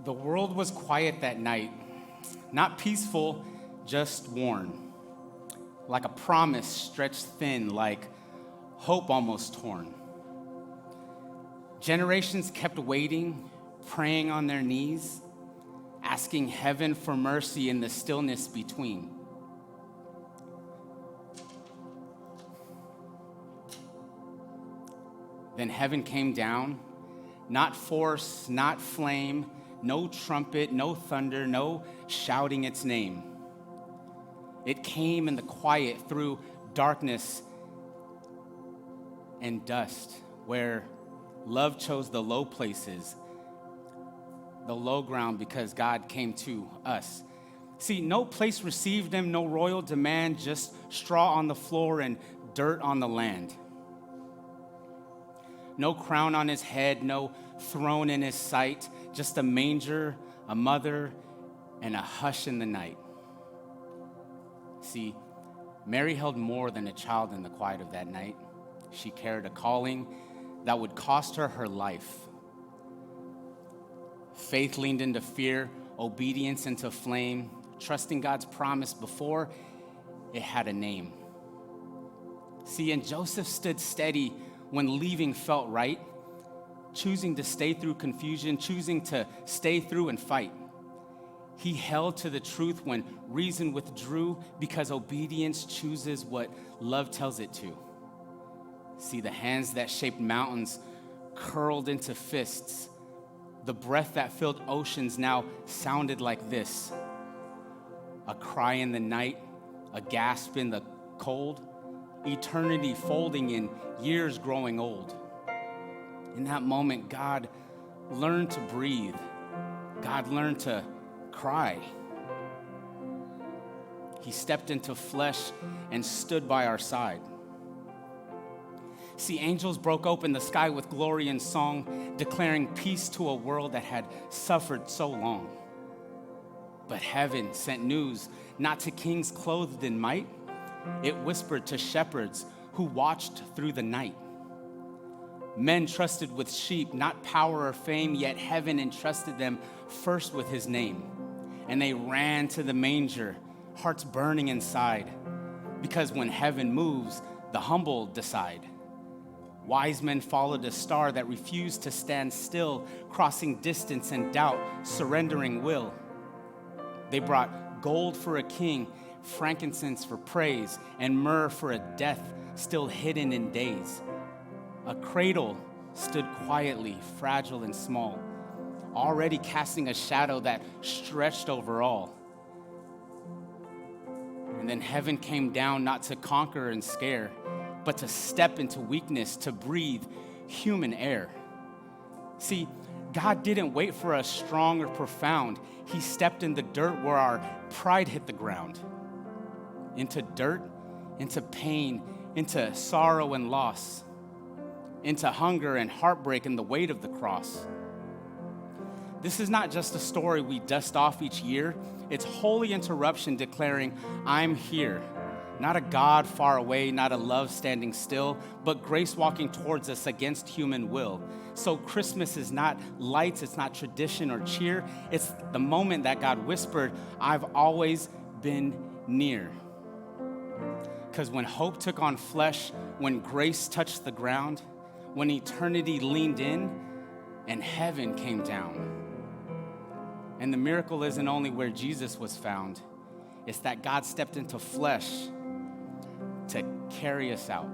The world was quiet that night, not peaceful, just worn, like a promise stretched thin, like hope almost torn. Generations kept waiting, praying on their knees, asking heaven for mercy in the stillness between. Then heaven came down, not force, not flame, no trumpet, no thunder, no shouting its name. It came in the quiet through darkness and dust, where love chose the low places, the low ground, because God came to us. See, no place received him, no royal demand, just straw on the floor and dirt on the land. No crown on his head, no throne in his sight, just a manger, a mother, and a hush in the night. See, Mary held more than a child in the quiet of that night. She carried a calling that would cost her her life. Faith leaned into fear, obedience into flame, trusting God's promise before it had a name. See, and Joseph stood steady when leaving felt right, choosing to stay through confusion, choosing to stay through and fight. He held to the truth when reason withdrew, because obedience chooses what love tells it to. See, the hands that shaped mountains curled into fists. The breath that filled oceans now sounded like this: a cry in the night, a gasp in the cold, eternity folding in years growing old. In that moment, God learned to breathe. God learned to cry. He stepped into flesh and stood by our side. See, angels broke open the sky with glory and song, declaring peace to a world that had suffered so long. But heaven sent news, not to kings clothed in might. It whispered to shepherds who watched through the night. Men trusted with sheep, not power or fame, yet heaven entrusted them first with his name. And they ran to the manger, hearts burning inside, because when heaven moves, the humble decide. Wise men followed a star that refused to stand still, crossing distance and doubt, surrendering will. They brought gold for a king, frankincense for praise, and myrrh for a death still hidden in days. A cradle stood quietly, fragile and small, already casting a shadow that stretched over all. And then heaven came down, not to conquer and scare, but to step into weakness, to breathe human air. See, God didn't wait for us strong or profound. He stepped in the dirt where our pride hit the ground. Into dirt, into pain, into sorrow and loss, into hunger and heartbreak and the weight of the cross. This is not just a story we dust off each year. It's holy interruption declaring, I'm here. Not a God far away, not a love standing still, but grace walking towards us against human will. So Christmas is not lights, it's not tradition or cheer. It's the moment that God whispered, I've always been near. Because when hope took on flesh, when grace touched the ground, when eternity leaned in and heaven came down. And the miracle isn't only where Jesus was found, it's that God stepped into flesh to carry us out.